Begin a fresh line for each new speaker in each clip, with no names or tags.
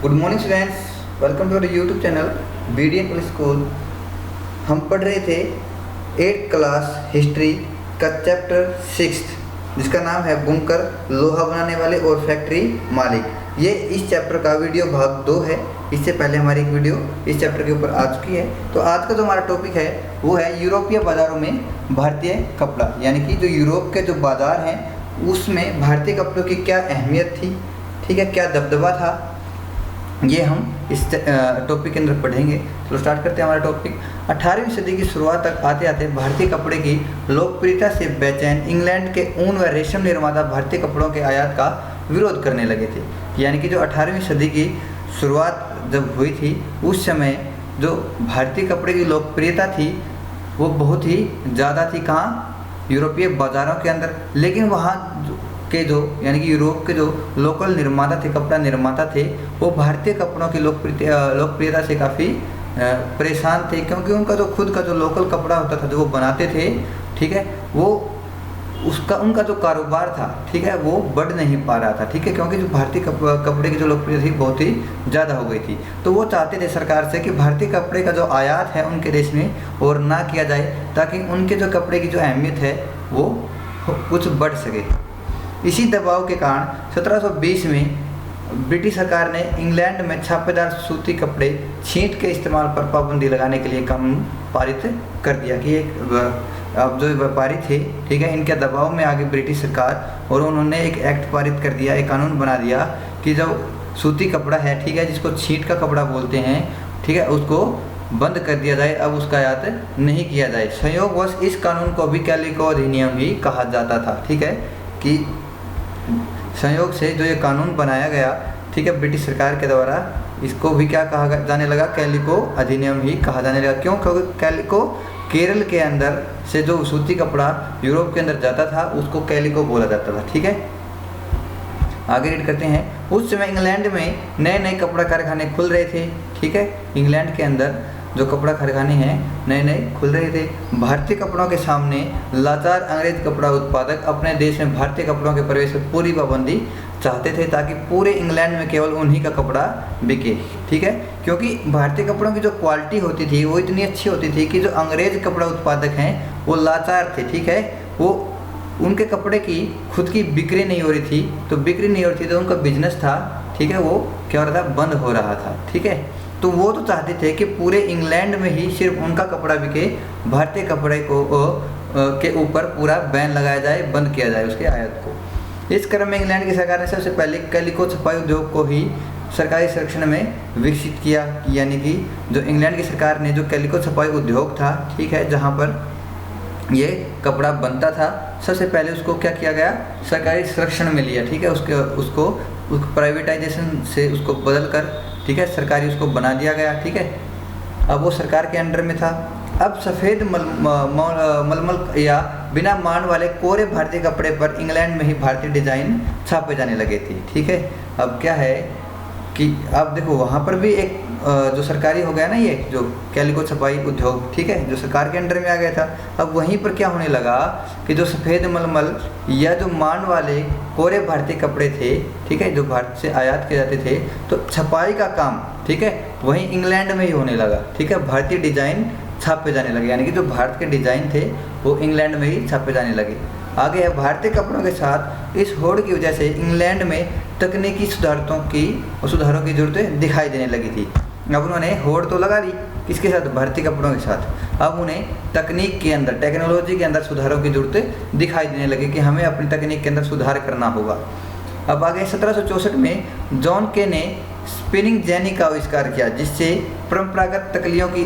Good morning students, welcome to our YouTube channel BD English school. हम पढ़ रहे थे 8th क्लास हिस्ट्री का चैप्टर 6 जिसका नाम है बुनकर, लोहा बनाने वाले और फैक्ट्री मालिक। ये इस चैप्टर का वीडियो भाग 2 है। इससे पहले हमारी एक वीडियो इस चैप्टर के ऊपर आ चुकी है। तो आज का जो हमारा टॉपिक है वो है यूरोपीय बाज़ारों में भारतीय कपड़ा, यानी कि जो यूरोप के जो बाज़ार हैं उसमें भारतीय कपड़ों की क्या अहमियत थी, ठीक है, क्या दबदबा था, ये हम इस टॉपिक के अंदर पढ़ेंगे। तो स्टार्ट करते हैं हमारा टॉपिक। 18वीं सदी की शुरुआत तक आते आते भारतीय कपड़े की लोकप्रियता से बेचैन इंग्लैंड के ऊन व रेशम निर्माता भारतीय कपड़ों के आयात का विरोध करने लगे थे। यानी कि जो 18वीं सदी की शुरुआत जब हुई थी उस समय जो भारतीय कपड़े की लोकप्रियता थी वो बहुत ही ज़्यादा थी। कहाँ? यूरोपीय बाज़ारों के अंदर। लेकिन वहाँ के जो यानी कि यूरोप के जो लोकल निर्माता थे, कपड़ा निर्माता थे, वो भारतीय कपड़ों की लोकप्रियता से काफ़ी परेशान थे, क्योंकि उनका जो खुद का जो लोकल कपड़ा होता था जो वो बनाते थे, ठीक है, वो उनका जो कारोबार था, ठीक है, वो बढ़ नहीं पा रहा था, ठीक है, क्योंकि जो भारतीय कपड़े की जो लोकप्रियता थी बहुत ही ज़्यादा हो गई थी। तो वो चाहते थे सरकार से कि भारतीय कपड़े का जो आयात है उनके देश में और ना किया जाए, ताकि उनके जो कपड़े की जो अहमियत है वो कुछ बढ़ सके। इसी दबाव के कारण 1720 में ब्रिटिश सरकार ने इंग्लैंड में छापेदार सूती कपड़े छींट के इस्तेमाल पर पाबंदी लगाने के लिए कानून पारित कर दिया कि अब जो व्यापारी थे, ठीक है, इनके दबाव में आ गई ब्रिटिश सरकार और उन्होंने एक एक्ट पारित कर दिया, एक कानून बना दिया कि जो सूती कपड़ा है, ठीक है, जिसको छींट का कपड़ा बोलते हैं, ठीक है, उसको बंद कर दिया जाए, अब उसका आयात नहीं किया जाए। संयोगवश इस कानून को भी कैलिको अधिनियम ही कहा जाता था, ठीक है, कि संयोग से जो ये कानून बनाया गया, ठीक है, ब्रिटिश सरकार के द्वारा, इसको भी क्या कहा जाने लगा? कैलिको अधिनियम ही कहा जाने लगा। क्यों? क्योंकि कैलिको केरल के अंदर से जो सूती कपड़ा यूरोप के अंदर जाता था उसको कैलिको बोला जाता था, ठीक है। आगे रीड करते हैं। उस समय इंग्लैंड में नए नए कपड़ा कारखाने खुल रहे थे, ठीक है, इंग्लैंड के अंदर जो कपड़ा कारखाने हैं नए नए खुल रहे थे। भारतीय कपड़ों के सामने लाचार अंग्रेज कपड़ा उत्पादक अपने देश में भारतीय कपड़ों के प्रवेश पर पूरी पाबंदी चाहते थे, ताकि पूरे इंग्लैंड में केवल उन्हीं का कपड़ा बिके, ठीक है, क्योंकि भारतीय कपड़ों की जो क्वालिटी होती थी वो इतनी अच्छी होती थी कि जो अंग्रेज कपड़ा उत्पादक हैं वो लाचार थे, ठीक है, वो उनके कपड़े की खुद की बिक्री नहीं हो रही थी, तो बिक्री नहीं हो रही थी तो उनका बिजनेस था, ठीक है, वो क्या हो रहा था? बंद हो रहा था, ठीक है। तो वो तो चाहते थे कि पूरे इंग्लैंड में ही सिर्फ उनका कपड़ा बिके, भारतीय कपड़े को के ऊपर पूरा बैन लगाया जाए, बंद किया जाए उसके आयात को। इस क्रम में इंग्लैंड की सरकार ने सबसे पहले कैलिको छपाई उद्योग को ही सरकारी संरक्षण में विकसित किया। यानी कि जो इंग्लैंड की सरकार ने जो कैलिको छपाई उद्योग था, ठीक है, जहाँ पर ये कपड़ा बनता था, सबसे पहले उसको क्या किया गया? सरकारी संरक्षण में लिया, ठीक है, उसको प्राइवेटाइजेशन से उसको बदल कर, ठीक है, सरकारी उसको बना दिया गया, ठीक है, अब वो सरकार के अंडर में था। अब सफ़ेद मलमल या बिना मान वाले कोरे भारतीय कपड़े पर इंग्लैंड में ही भारतीय डिज़ाइन छापे जाने लगे थे, ठीक है। अब क्या है कि अब देखो वहाँ पर भी एक जो सरकारी हो गया ना, ये जो कैलिको छपाई उद्योग, ठीक है, जो सरकार के अंडर में आ गया था। अब वहीं पर क्या होने लगा कि जो सफ़ेद मलमल या जो मान वाले कोरे भारतीय कपड़े थे, ठीक है, जो भारत से आयात किए जाते थे, तो छपाई का काम, ठीक है, वहीं इंग्लैंड में ही होने लगा, ठीक है, भारतीय डिज़ाइन छापे जाने लगे, यानी कि जो भारत के डिज़ाइन थे वो इंग्लैंड में ही छापे जाने लगे। आगे है, भारतीय कपड़ों के साथ इस होड़ की वजह से इंग्लैंड में तकनीकी सुधारों की जरूरतें दिखाई देने लगी थी। अब उन्होंने होड़ तो लगा दी, किसके साथ? भारतीय कपड़ों के साथ। अब उन्हें तकनीक के अंदर, टेक्नोलॉजी के अंदर सुधारों की जरूरतें दिखाई देने लगी कि हमें अपनी तकनीक के अंदर सुधार करना होगा। अब आगे 1764 में जॉन के ने स्पिनिंग जेनी का आविष्कार किया, जिससे परंपरागत तकलियों की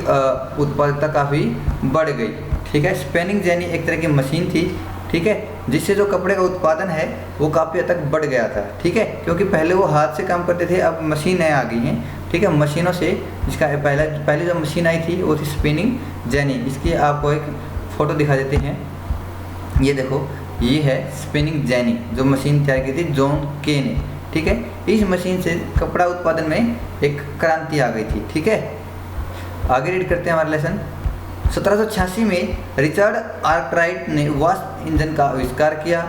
उत्पादकता काफ़ी बढ़ गई, ठीक है। स्पिनिंग जेनी एक तरह की मशीन थी, ठीक है, जिससे जो कपड़े का उत्पादन है वो काफ़ी हद तक बढ़ गया था, ठीक है, क्योंकि पहले वो हाथ से काम करते थे, अब मशीनें आ गई हैं, ठीक है, मशीनों से। जिसका पहले जो मशीन आई थी वो थी स्पिनिंग जेनी। इसकी आपको एक फ़ोटो दिखा देते हैं, ये देखो, ये है स्पिनिंग जेनी, जो मशीन तैयार की थी जॉन के ने, ठीक है। इस मशीन से कपड़ा उत्पादन में एक क्रांति आ गई थी, ठीक है। आगे रीड करते हैं हमारा लेसन। 1786 में रिचर्ड आर्कराइट ने वास्प इंजन का आविष्कार किया,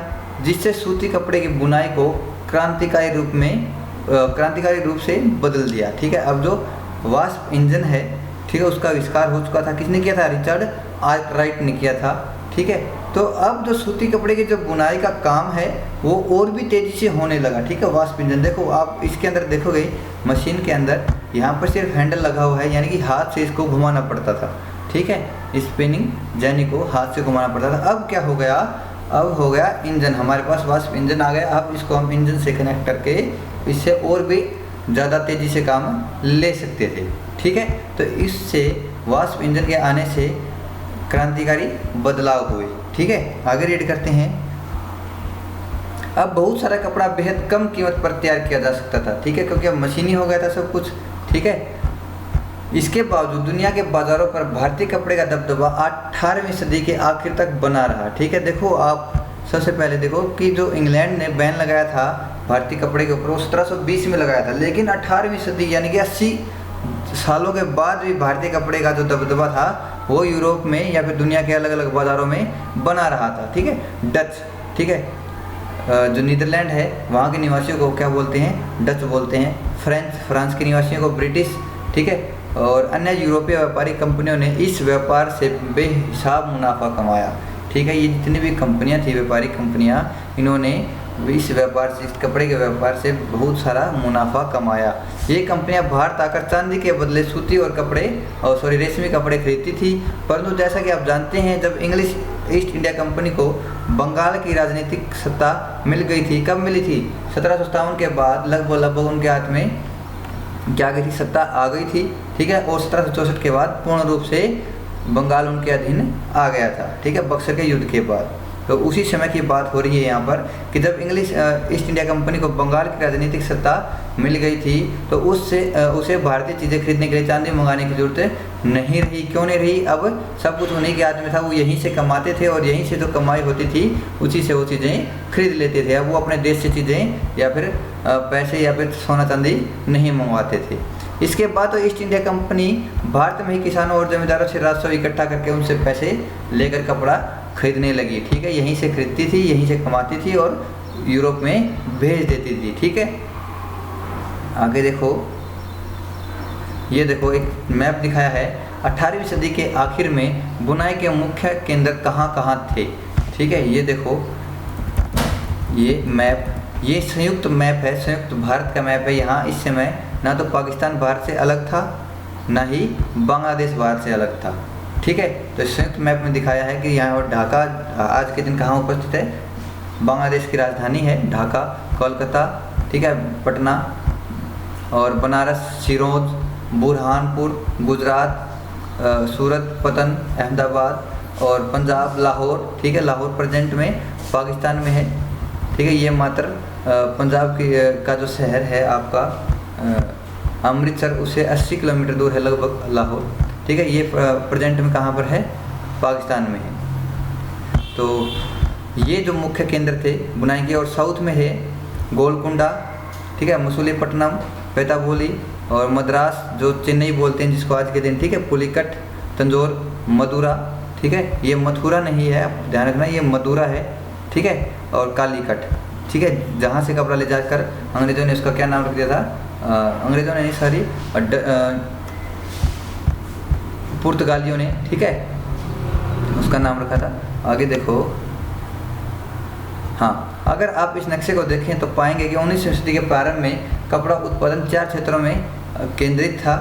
जिससे सूती कपड़े की बुनाई को क्रांतिकारी रूप में क्रांतिकारी रूप से बदल दिया। ठीक है, अब जो वाष्प इंजन है, ठीक है, उसका आविष्कार हो चुका था। किसने किया था? रिचर्ड आर्कराइट ने किया था। ठीक है, तो अब जो सूती कपड़े की जो बुनाई का काम है वो और भी तेज़ी से होने लगा। ठीक है, वाष्प इंजन देखो, आप इसके अंदर देखोगे मशीन के अंदर यहाँ पर सिर्फ हैंडल लगा हुआ है, यानी कि हाथ से इसको घुमाना पड़ता था। ठीक है, स्पिनिंग जेनी को हाथ से घुमाना पड़ता था। अब क्या हो गया? अब हो गया इंजन, हमारे पास वाष्प इंजन आ गया। अब इसको हम इंजन से कनेक्ट करके इससे और भी ज़्यादा तेज़ी से काम ले सकते थे। ठीक है, तो इससे वाष्प इंजन के आने से क्रांतिकारी बदलाव हुए। ठीक है, आगे रीड करते हैं। अब बहुत सारा कपड़ा बेहद कम कीमत पर तैयार किया जा सकता था। ठीक है, क्योंकि अब मशीनी हो गया था सब कुछ। ठीक है, इसके बावजूद दुनिया के बाज़ारों पर भारतीय कपड़े का दबदबा 18वीं सदी के आखिर तक बना रहा। ठीक है, देखो आप सबसे पहले देखो कि जो इंग्लैंड ने बैन लगाया था भारतीय कपड़े के ऊपर, वो 1720 में लगाया था, लेकिन 18वीं सदी यानी कि 80 सालों के बाद भी भारतीय कपड़े का जो दबदबा था वो यूरोप में या फिर दुनिया के अलग अलग बाज़ारों में बना रहा था। ठीक है, डच, ठीक है, जो नीदरलैंड है वहाँ के निवासियों को क्या बोलते हैं? डच बोलते हैं। फ्रांस के निवासियों को ब्रिटिश। ठीक है, और अन्य यूरोपीय व्यापारिक कंपनियों ने इस व्यापार से बेहिसाब मुनाफा कमाया। ठीक है, ये जितनी भी कंपनियां थी, व्यापारिक कंपनियां, इन्होंने इस व्यापार से, इस कपड़े के व्यापार से बहुत सारा मुनाफा कमाया। ये कंपनियां भारत आकर चांदी के बदले सूती और रेशमी कपड़े खरीदती थी। परंतु जैसा कि आप जानते हैं, जब इंग्लिश ईस्ट इंडिया कंपनी को बंगाल की राजनीतिक सत्ता मिल गई थी, कब मिली थी? 1757 के बाद लगभग उनके हाथ में क्या गई थी? सत्ता आ गई थी। ठीक है, और 1764 के बाद पूर्ण रूप से बंगाल उनके अधीन आ गया था। ठीक है, बक्सर के युद्ध के बाद। तो उसी समय की बात हो रही है यहाँ पर कि जब इंग्लिश ईस्ट इंडिया कंपनी को बंगाल की राजनीतिक सत्ता मिल गई थी, तो उसे भारतीय चीज़ें खरीदने के लिए चांदी मंगाने की जरूरत नहीं रही। क्यों नहीं रही? अब सब कुछ उन्हीं के हाथ में था, वो यहीं से कमाते थे और यहीं से जो कमाई होती थी उसी से वो चीज़ें खरीद लेते थे। अब वो अपने देश से चीज़ें या फिर पैसे या फिर सोना चांदी नहीं मंगवाते थे। इसके बाद तो ईस्ट इंडिया कंपनी भारत में ही किसानों और जमींदारों से राजस्व इकट्ठा करके उनसे पैसे लेकर कपड़ा खरीदने लगी। ठीक है, यहीं से खरीदती थी, यहीं से कमाती थी और यूरोप में भेज देती थी। ठीक है, आगे देखो, ये देखो एक मैप दिखाया है। 18वीं सदी के आखिर में बुनाई के मुख्य केंद्र कहाँ कहाँ थे? ठीक है, ये देखो, ये मैप, ये संयुक्त मैप है, संयुक्त भारत का मैप है। यहाँ इस समय ना तो पाकिस्तान भारत से अलग था, ना ही बांग्लादेश भारत से अलग था। ठीक है, तो संयुक्त मैप में दिखाया है कि यहाँ पर ढाका आज के दिन कहाँ उपस्थित है? बांग्लादेश की राजधानी है ढाका, कोलकाता, ठीक है, पटना और बनारस, सिरोंज, बुरहानपुर, गुजरात, सूरत, पतन, अहमदाबाद और पंजाब लाहौर। ठीक है, लाहौर प्रेजेंट में पाकिस्तान में है। ठीक है, ये मात्र पंजाब का जो शहर है आपका अमृतसर, उससे 80 किलोमीटर दूर है लगभग लाहौर। ठीक है, ये प्रेजेंट में कहाँ पर है? पाकिस्तान में है। तो ये जो मुख्य केंद्र थे बुनाई के, और साउथ में है गोलकुंडा, ठीक है, मसूलीपट्टनम, पेताबोली और मद्रास, जो चेन्नई बोलते हैं जिसको आज के दिन। ठीक है, पुलिकट, तंजौर, मदुरा। ठीक है, ये मथुरा नहीं है, आप ध्यान रखना, ये मदुरा है। ठीक है, और कालीकट। ठीक है, जहाँ से कपड़ा ले जाकर अंग्रेज़ों ने उसका क्या नाम रख दिया था? अंग्रेज़ों ने नहीं, सॉरी, पुर्तगालियों ने। ठीक है, उसका नाम रखा था। आगे देखो, हाँ, अगर आप इस नक्शे को देखें तो पाएंगे कि 19वीं सदी के प्रारंभ में कपड़ा उत्पादन 4 क्षेत्रों में केंद्रित था।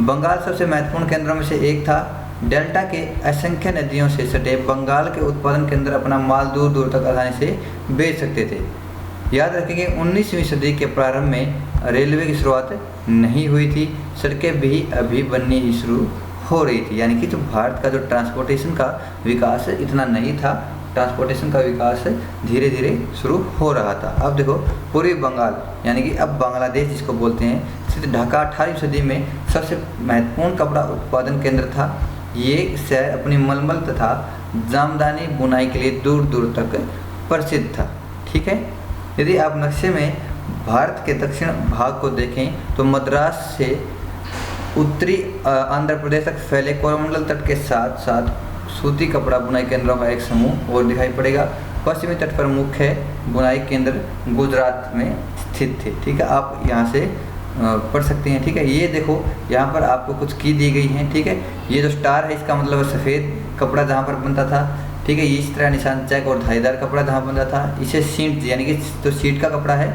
बंगाल सबसे महत्वपूर्ण केंद्रों में से एक था। डेल्टा के असंख्य नदियों से सटे बंगाल के उत्पादन केंद्र अपना माल दूर दूर तक आसानी से बेच सकते थे। याद रखें कि 19वीं सदी के प्रारंभ में रेलवे की शुरुआत नहीं हुई थी, सड़कें भी अभी बननी ही शुरू हो रही थी। यानी कि जो भारत का जो ट्रांसपोर्टेशन का विकास इतना नहीं था, ट्रांसपोर्टेशन का विकास धीरे धीरे शुरू हो रहा था। अब देखो, पूर्वी बंगाल यानी कि अब बांग्लादेश जिसको बोलते हैं, स्थित ढाका 18वीं सदी में सबसे महत्वपूर्ण कपड़ा उत्पादन केंद्र था। ये शहर अपनी मलमल तथा जामदानी बुनाई के लिए दूर दूर तक प्रसिद्ध था। ठीक है, यदि आप नक्शे में भारत के दक्षिण भाग को देखें तो मद्रास से उत्तरी आंध्र प्रदेश तक फैले कोरोमंडल तट के साथ साथ सूती कपड़ा बुनाई केंद्रों का एक समूह और दिखाई पड़ेगा। पश्चिमी तट पर मुख्य बुनाई केंद्र गुजरात में स्थित थे। ठीक है, आप यहाँ से पढ़ सकते हैं। ठीक है, ये देखो यहाँ पर आपको कुछ की दी गई है। ठीक है, ये जो स्टार है इसका मतलब सफ़ेद कपड़ा जहाँ पर बनता था। ठीक है, इस तरह निशान चेक और धारीदार कपड़ा जहाँ बनता था, इसे सीट यानी कि जो सीट का कपड़ा है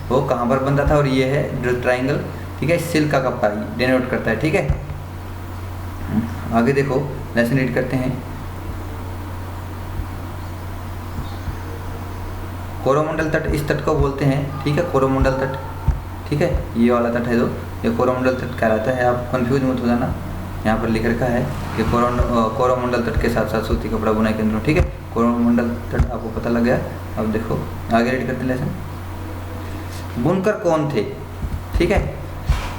वो कहाँ पर बनता था, और ये है जो ट्राइंगल, ठीक है, सिल्क का कपड़ा डिनोट करता है। ठीक है, आगे देखो लेसन रीड करते हैं। कोरोमंडल तट, इस तट को बोलते हैं, ठीक है, कोरोमंडल तट। ठीक है, ये वाला तट है जो ये कोरोमंडल तट कहलाता है। आप कंफ्यूज मत हो जाना, यहाँ पर लिख रखा है कि कोरोमंडल तट के साथ साथ सूती कपड़ा बुनाई केंद्र। ठीक है, कोरोमंडल तट आपको पता लग गया। अब देखो आगे रीड करते हैं लेसन। बुनकर कौन थे? ठीक है,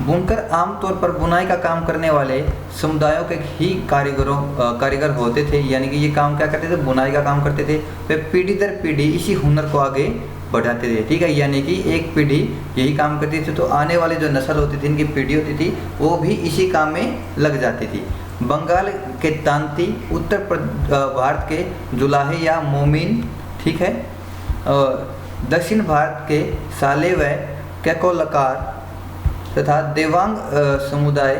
बुनकर आमतौर पर बुनाई का काम करने वाले समुदायों के ही कारीगर होते थे। यानी कि ये काम क्या करते थे? बुनाई का काम करते थे। वे पीढ़ी दर पीढ़ी इसी हुनर को आगे बढ़ाते थे। ठीक है, यानी कि एक पीढ़ी यही काम करती थी तो आने वाली जो नस्ल होती थी, इनकी पीढ़ी होती थी, वो भी इसी काम में लग जाती थी। बंगाल के तांती, उत्तर भारत के जुलाहे या मोमिन, ठीक है, दक्षिण भारत के साले व कैकोलकार तथा देवांग समुदाय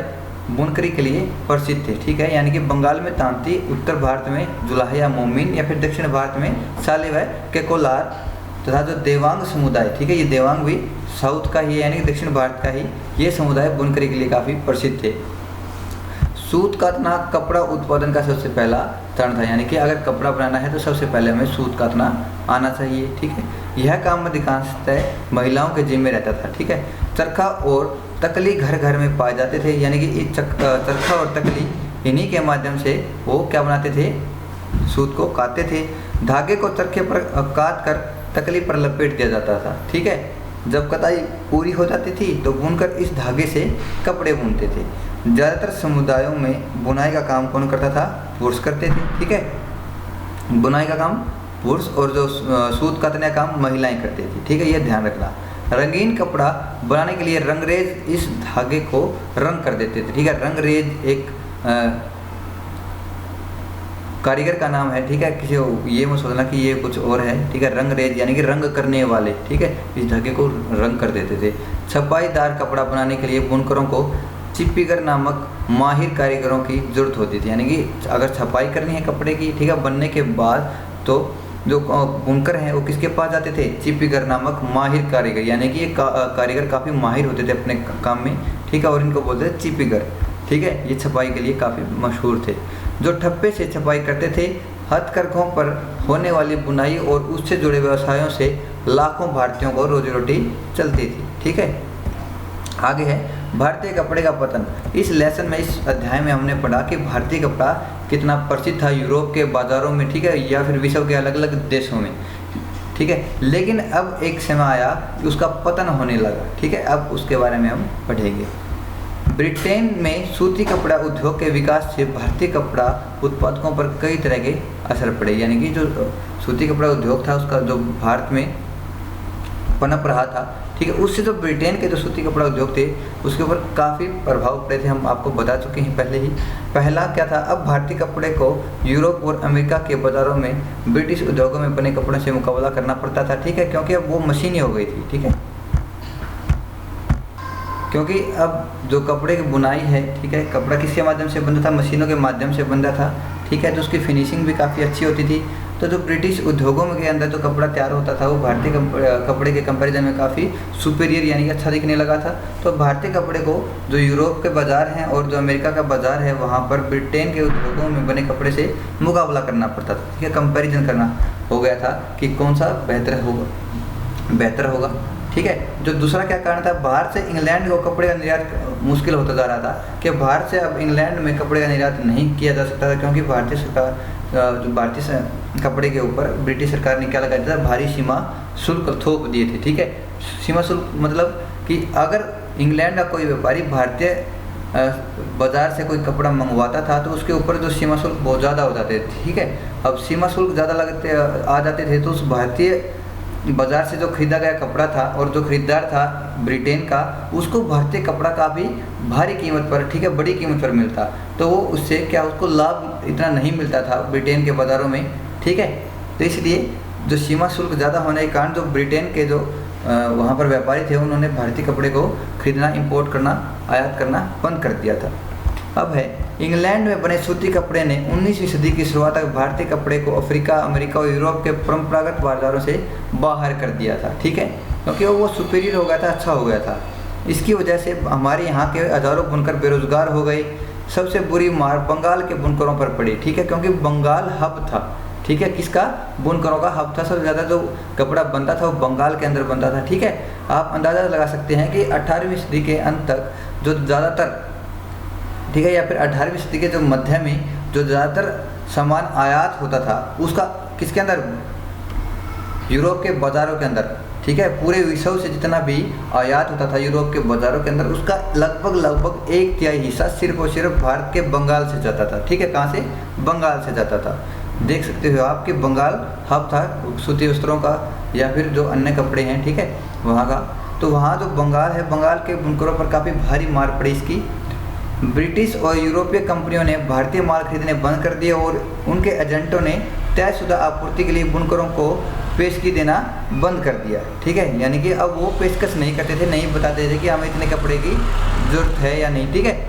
बुनकरी के लिए प्रसिद्ध थे। ठीक है, यानी कि बंगाल में तांती, उत्तर भारत में जुलाहे या मोमिन, या फिर दक्षिण भारत में साले व कैकोलार तथा जो देवांग समुदाय, ठीक है, ये देवांग भी साउथ का ही है, यानी कि दक्षिण भारत का ही, ये समुदाय बुनकरी के लिए काफ़ी प्रसिद्ध थे। सूत कातना कपड़ा उत्पादन का सबसे पहला चरण था। यानी कि अगर कपड़ा बनाना है तो सबसे पहले हमें सूत कातना आना चाहिए। ठीक है, यह काम अधिकांशतः महिलाओं के जिम्मे रहता था। ठीक है, चरखा और तकली घर घर में पाए जाते थे। यानी कि इस चरखा और तकली, इन्हीं के माध्यम से वो क्या बनाते थे? सूत को काटते थे। धागे को चरखे पर काट कर तकली पर लपेट दिया जाता था। ठीक है, जब कताई पूरी हो जाती थी तो बुनकर इस धागे से कपड़े बुनते थे। ज़्यादातर समुदायों में बुनाई का काम कौन करता था? पुरुष करते थे। ठीक है, बुनाई का काम पुरुष और जो सूत काटने का काम महिलाएं करती थी। ठीक है, ये ध्यान रखना। रंगीन कपड़ा बनाने के लिए रंगरेज इस धागे को रंग कर देते थे। ठीक है, रंगरेज एक कारीगर का नाम है। ठीक है, किसी ये मत सोचना कि ये कुछ और है। ठीक है, रंगरेज यानी कि रंग करने वाले। ठीक है, इस धागे को रंग कर देते थे। छपाईदार कपड़ा बनाने के लिए बुनकरों को चिप्पीगर नामक माहिर कारीगरों की जरूरत होती थी। यानी कि अगर छपाई करनी है कपड़े की, ठीक है, बनने के बाद, तो जो बुनकर हैं वो किसके पास जाते थे? चिप्पीगर नामक माहिर कारीगर। यानी कि ये कारीगर काफ़ी माहिर होते थे अपने काम में। ठीक है, और इनको बोलते थे चिप्पीगर। ठीक है, ये छपाई के लिए काफ़ी मशहूर थे। जो ठप्पे से छपाई करते थे, हथकरघों पर होने वाली बुनाई और उससे जुड़े व्यवसायों से लाखों भारतीयों को रोजी रोटी चलती थी। ठीक है, आगे है भारतीय कपड़े का पतन। इस लेसन में, इस अध्याय में हमने पढ़ा कि भारतीय कपड़ा कितना प्रसिद्ध था यूरोप के बाज़ारों में, ठीक है, या फिर विश्व के अलग अलग देशों में। ठीक है, लेकिन अब एक समय आया कि उसका पतन होने लगा। ठीक है, अब उसके बारे में हम पढ़ेंगे। ब्रिटेन में सूती कपड़ा उद्योग के विकास से भारतीय कपड़ा उत्पादकों पर कई तरह के असर पड़े। यानी कि जो सूती कपड़ा उद्योग था उसका जो भारत में पनप रहा था, ठीक है, उससे जो ब्रिटेन के जो सूती कपड़ा उद्योग थे उसके ऊपर काफ़ी प्रभाव पड़े थे। हम आपको बता चुके हैं पहले ही। पहला क्या था? अब भारतीय कपड़े को यूरोप और अमेरिका के बाज़ारों में ब्रिटिश उद्योगों में बने कपड़ों से मुकाबला करना पड़ता था। ठीक है, क्योंकि अब वो मशीनी हो गई थी। ठीक है, क्योंकि अब जो कपड़े की बुनाई है, ठीक है, कपड़ा किसके माध्यम से बनता था? मशीनों के माध्यम से बनता था। ठीक है, तो उसकी फिनिशिंग भी काफ़ी अच्छी होती थी। तो जो ब्रिटिश उद्योगों के अंदर जो कपड़ा तैयार होता था वो भारतीय कपड़े के कंपैरिजन में काफ़ी सुपीरियर यानी कि अच्छा दिखने लगा था। तो भारतीय कपड़े को जो यूरोप के बाज़ार हैं और जो अमेरिका का बाज़ार है वहाँ पर ब्रिटेन के उद्योगों में बने कपड़े से मुकाबला करना पड़ता था। ठीक है, कंपैरिजन करना हो गया था कि कौन सा बेहतर होगा। ठीक है, जो दूसरा क्या कारण था? बाहर से इंग्लैंड को कपड़े का निर्यात मुश्किल होता जा रहा था कि बाहर से अब इंग्लैंड में कपड़े का निर्यात नहीं किया जा सकता था, क्योंकि भारतीय सरकार जो भारतीय कपड़े के ऊपर ब्रिटिश सरकार ने क्या लगा दिया था? भारी सीमा शुल्क थोप दिए थे। ठीक है, सीमा शुल्क मतलब कि अगर इंग्लैंड का कोई व्यापारी भारतीय बाज़ार से कोई कपड़ा मंगवाता था तो उसके ऊपर जो सीमा शुल्क बहुत ज़्यादा हो जाते थे। ठीक है, अब सीमा शुल्क ज़्यादा आ जाते थे तो उस भारतीय बाज़ार से जो खरीदा गया कपड़ा था और जो खरीदार था ब्रिटेन का, उसको भारतीय कपड़ा का भी भारी कीमत पर, ठीक है, बड़ी कीमत पर मिलता। तो वो उससे क्या उसको लाभ इतना नहीं मिलता था ब्रिटेन के बाज़ारों में। ठीक है, तो इसलिए जो सीमा शुल्क ज़्यादा होने के कारण जो ब्रिटेन के जो वहाँ पर व्यापारी थे उन्होंने भारतीय कपड़े को खरीदना, इंपोर्ट करना, आयात करना बंद कर दिया था। अब है इंग्लैंड में बने सूती कपड़े ने 19वीं सदी की शुरुआत तक भारतीय कपड़े को अफ्रीका, अमेरिका और यूरोप के परंपरागत बाजारों से बाहर कर दिया था, ठीक है, क्योंकि वो सुपीरियर हो गया था, अच्छा हो गया था। इसकी वजह से हमारे यहाँ के हज़ारों बुनकर बेरोजगार हो गए। सबसे बुरी मार बंगाल के बुनकरों पर पड़ी, ठीक है, क्योंकि बंगाल हब था, ठीक है, किसका? बुनकरों का हब था। सबसे ज़्यादा जो कपड़ा बनता था वो बंगाल के अंदर बनता था, ठीक है। आप अंदाज़ा लगा सकते हैं कि 18वीं सदी के अंत तक जो ज़्यादातर, ठीक है, या फिर 18वीं सदी के जो मध्य में जो ज़्यादातर सामान आयात होता था उसका किसके अंदर? यूरोप के बाज़ारों के अंदर, ठीक है। पूरे विश्व से जितना भी आयात होता था यूरोप के बाज़ारों के अंदर, उसका लगभग 1/3 हिस्सा सिर्फ और सिर्फ भारत के बंगाल से जाता था, ठीक है। कहाँ से? बंगाल से जाता था। देख सकते हो आप कि बंगाल हब था सूती वस्त्रों का या फिर जो अन्य कपड़े हैं, ठीक है, वहाँ का। तो वहाँ जो बंगाल है, बंगाल के बुनकरों पर काफ़ी भारी मार पड़ी इसकी। ब्रिटिश और यूरोपीय कंपनियों ने भारतीय माल खरीदने बंद कर दिए और उनके एजेंटों ने तयशुदा आपूर्ति के लिए बुनकरों को पेशगी देना बंद कर दिया, ठीक है। यानी कि अब वो पेशकश नहीं करते थे, नहीं बताते थे कि हमें इतने कपड़े की ज़रूरत है या नहीं, ठीक है।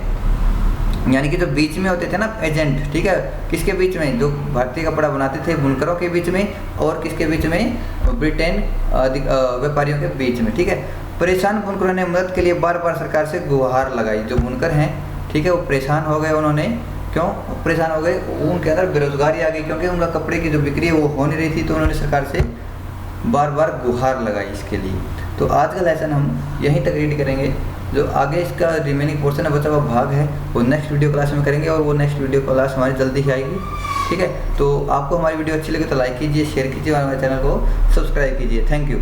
यानी कि जो बीच में होते थे ना एजेंट, ठीक है, किसके बीच में? जो भारतीय कपड़ा बनाते थे बुनकरों के बीच में और किसके बीच में? ब्रिटेन व्यापारियों के बीच में, ठीक है। परेशान बुनकरों ने मदद के लिए बार बार सरकार से गुहार लगाई। जो बुनकर हैं, ठीक है, वो परेशान हो गए। उन्होंने क्यों परेशान हो गए? उनके अंदर बेरोजगारी आ गई, क्योंकि उनका कपड़े की जो बिक्री है वो हो नहीं रही थी, तो उन्होंने सरकार से बार बार गुहार लगाई इसके लिए। तो आज का लेसन हम यहीं तक रीड करेंगे। जो आगे इसका रिमेनिंग पोर्शन है, बचा हुआ भाग है, वो नेक्स्ट वीडियो क्लास में करेंगे और वो नेक्स्ट वीडियो क्लास हमारी जल्दी ही आएगी, ठीक है। तो आपको हमारी वीडियो अच्छी लगे तो लाइक कीजिए, शेयर कीजिए और हमारे चैनल को सब्सक्राइब कीजिए। Thank you.